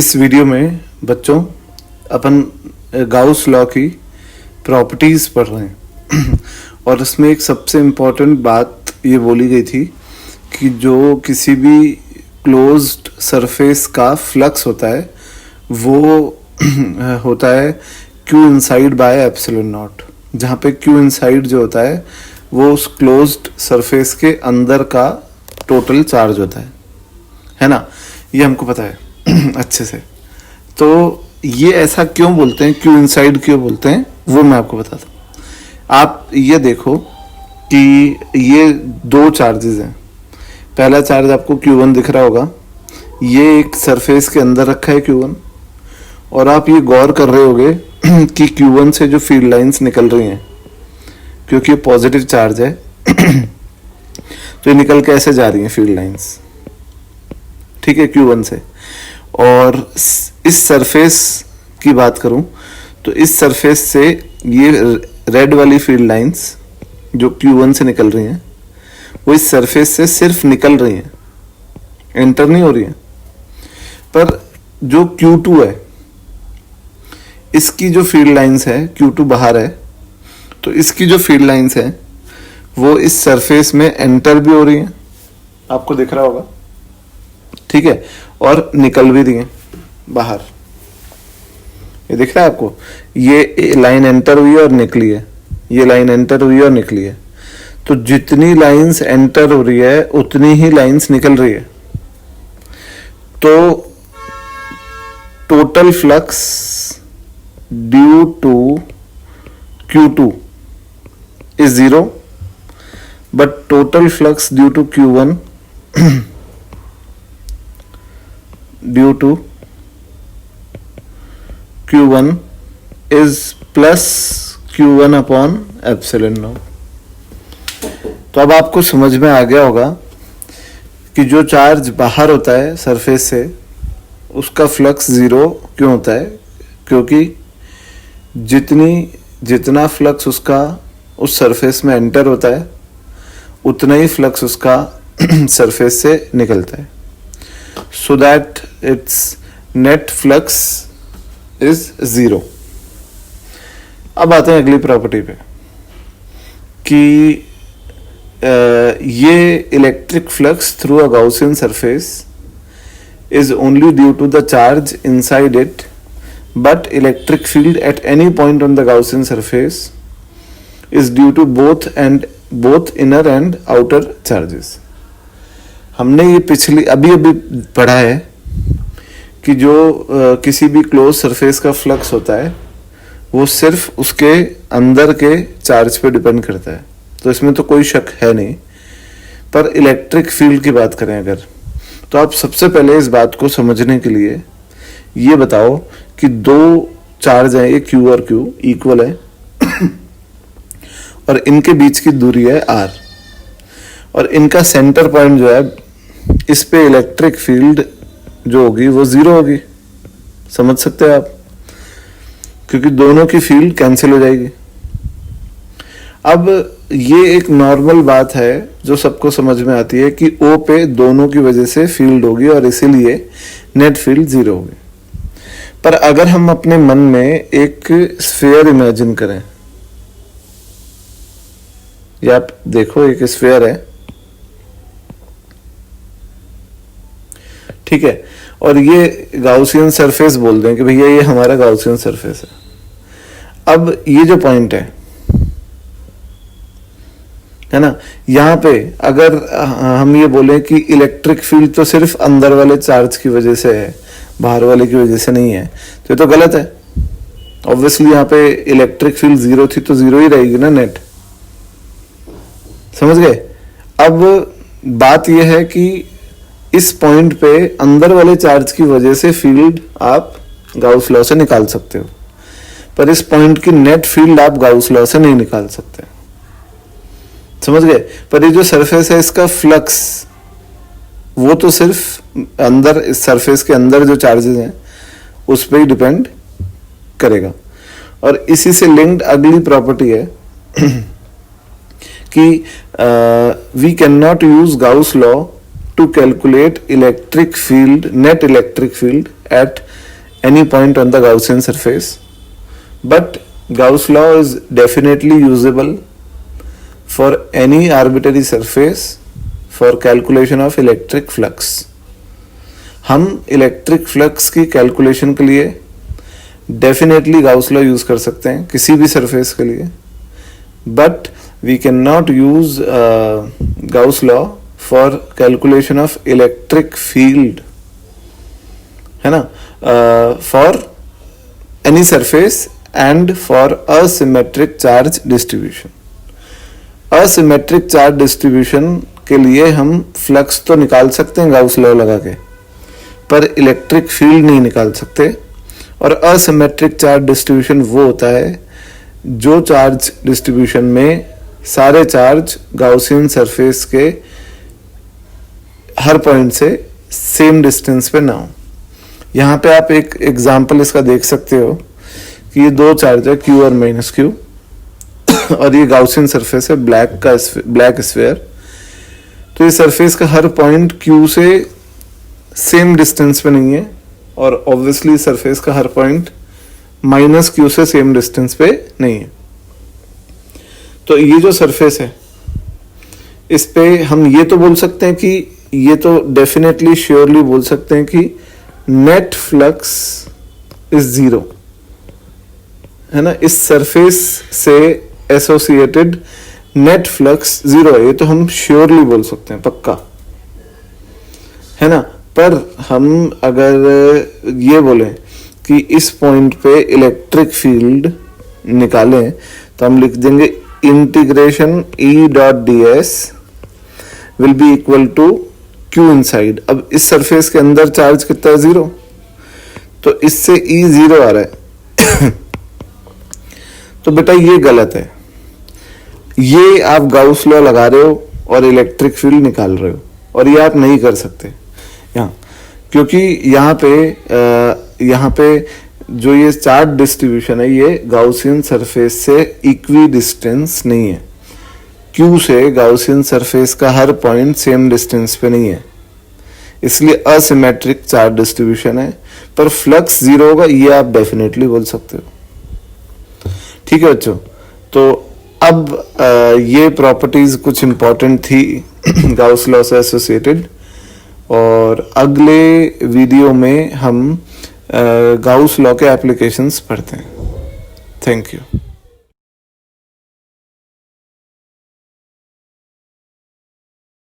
इस वीडियो में बच्चों अपन गाउस लॉ की प्रॉपर्टीज पढ़ रहे हैं और उसमें एक सबसे इम्पोर्टेंट बात ये बोली गई थी कि जो किसी भी क्लोज्ड सरफेस का फ्लक्स होता है वो होता है Q inside by epsilon not, जहाँ पे क्यू इनसाइड जो होता है वो उस क्लोज्ड सरफेस के अंदर का टोटल चार्ज होता है ना। ये हमको पता है अच्छे से। तो ये ऐसा क्यों बोलते हैं, क्यू इनसाइड क्यों बोलते हैं, वो मैं आपको बताता हूँ। आप ये देखो कि ये दो चार्जेस हैं। पहला चार्ज आपको Q1 दिख रहा होगा, ये एक सरफेस के अंदर रखा है Q1, और आप ये गौर कर रहे होगे कि Q1 से जो फील्ड लाइंस निकल रही हैं, क्योंकि ये पॉजिटिव चार्ज है तो ये निकल के ऐसे जा रही हैं फील्ड लाइंस, ठीक है, Q1 से। और इस सरफेस की बात करूं तो इस सरफेस से ये रेड वाली फील्ड लाइंस जो Q1 से निकल रही हैं वो इस सरफेस से सिर्फ निकल रही हैं, एंटर नहीं हो रही हैं। पर जो Q2 है, इसकी जो फील्ड लाइंस है, Q2 बाहर है, तो इसकी जो फील्ड लाइंस है वो इस सरफेस में एंटर भी हो रही हैं, आपको दिख रहा होगा, ठीक है, और निकल भी रही हैं बाहर। ये दिख रहा है आपको, ये लाइन एंटर हुई है और निकली है, ये लाइन एंटर हुई है और निकली है। तो जितनी लाइंस एंटर हो रही है उतनी ही लाइंस निकल रही है। तो total flux due to Q2 is 0, but total flux due to Q1 due to Q1 is plus Q1 upon epsilon naught। तो अब आपको समझ में आ गया होगा कि जो चार्ज बाहर होता है सरफेस से उसका फ्लक्स ज़ीरो क्यों होता है, क्योंकि जितना फ्लक्स उसका उस सरफेस में एंटर होता है उतना ही फ्लक्स उसका सरफेस से निकलता है। So that it's net flux is 0। अब आते हैं अगली प्रॉपर्टी पे कि ये electric flux through a Gaussian surface is only due to the charge inside it, but electric field at any point on the Gaussian surface is due to both inner and outer charges। हमने ये अभी पढ़ा है कि जो किसी भी close surface का फ्लक्स होता है वो सिर्फ उसके अंदर के चार्ज पे डिपेंड करता है, तो इसमें तो कोई शक है नहीं। पर इलेक्ट्रिक फील्ड की बात करें अगर, तो आप सबसे पहले इस बात को समझने के लिए ये बताओ कि दो चार्ज हैं, एक Q और Q इक्वल है और इनके बीच की दूरी है R, और इनका सेंटर पॉइंट जो है इस पे इलेक्ट्रिक फील्ड जो होगी वो 0 होगी। समझ सकते हैं आप, क्योंकि दोनों की फील्ड कैंसिल हो जाएगी। अब ये एक नॉर्मल बात है जो सबको समझ में आती है कि O पे दोनों की वजह से फील्ड होगी और इसीलिए नेट फील्ड 0 होगी। पर अगर हम अपने मन में एक स्फीयर इमेजिन करें, या आप देखो एक स्फीयर है, ठीक है, और ये गाउसियन सरफेस बोल दें कि भैया ये हमारा गाउसियन सरफेस है। अब ये जो पॉइंट है ना, यहाँ पे अगर हम ये बोलें कि इलेक्ट्रिक फील्ड तो सिर्फ अंदर वाले चार्ज की वजह से है, बाहर वाले की वजह से नहीं है, तो ये तो गलत है। ऑब्वियसली यहाँ पे इलेक्ट्रिक फील्ड 0 थी तो 0 ही रहेगी ना नेट। समझ गए? अब बात यह है कि इस पॉइंट पे अंदर वाले चार्ज की वजह से फील्ड आप गाउस लॉ से निकाल सकते हो, पर इस पॉइंट की नेट फील्ड आप गाउस लॉ से नहीं निकाल सकते। समझ गए? पर ये जो सरफेस है इसका फ्लक्स वो तो सिर्फ अंदर, इस सरफेस के अंदर जो चार्जेस हैं उस पर ही डिपेंड करेगा। और इसी से लिंक्ड अगली प्रॉपर्टी है कि we can not use Gauss law to calculate electric field, net electric field at any point on the Gaussian surface, but Gauss law is definitely usable for any arbitrary surface for calculation of electric flux. हम electric flux की calculation के लिए definitely Gauss law use कर सकते हैं किसी भी surface के लिए, but we can not use Gauss law for calculation of electric field, है ना, for any surface and for asymmetric charge distribution. Asymmetric charge distribution के लिए हम फ्लक्स तो निकाल सकते हैं गाउस लॉ लगा के, पर इलेक्ट्रिक फील्ड नहीं निकाल सकते. और असिमेट्रिक चार्ज डिस्ट्रीब्यूशन वो होता है जो चार्ज डिस्ट्रीब्यूशन में सारे चार्ज गाउसियन सरफेस के हर पॉइंट से सेम डिस्टेंस पे ना हो. यहाँ पे आप एक एग्जांपल इसका देख सकते हो कि ये दो चार्ज है Q और माइनस Q और ये गाउसियन सरफेस है ब्लैक स्फीयर. तो ये सरफेस का हर पॉइंट Q से सेम डिस्टेंस पे नहीं है और ऑब्वियसली सरफेस का हर पॉइंट माइनस Q से सेम डिस्टेंस पे नहीं है. तो ये जो सरफेस है इस पे हम ये तो बोल सकते हैं कि ये तो डेफिनेटली श्योरली बोल सकते हैं कि नेट फ्लक्स इज जीरो, है ना. इस सरफेस से एसोसिएटेड नेट फ्लक्स जीरो है, ये तो हम श्योरली बोल सकते हैं, पक्का, है ना. पर हम अगर ये बोलें कि इस पॉइंट पे इलेक्ट्रिक फील्ड निकालें तो हम लिख देंगे integration E dot ds will be equal to Q inside. अब इस सरफेस के अंदर चार्ज कितना है, जीरो, तो इससे E जीरो आ रहा है. तो बेटा ये गलत है, ये आप गाउस लॉ लगा रहे हो और इलेक्ट्रिक फील्ड निकाल रहे हो, और ये आप नहीं कर सकते यहाँ, क्योंकि यहाँ पे जो ये चार्ज डिस्ट्रीब्यूशन है ये गाउसियन सरफेस से इक्वी डिस्टेंस नहीं है. Q से गाउसियन सरफेस का हर पॉइंट सेम डिस्टेंस पे नहीं है, इसलिए असिमेट्रिक चार्ज डिस्ट्रीब्यूशन है. पर फ्लक्स जीरो होगा ये आप डेफिनेटली बोल सकते हो. ठीक है बच्चों, तो अब ये प्रॉपर्टीज कुछ इंपॉर्टेंट थी गाउस लॉ से एसोसिएटेड, और अगले वीडियो में हम गाउस लॉ के एप्लीकेशंस पढ़ते हैं. Thank you.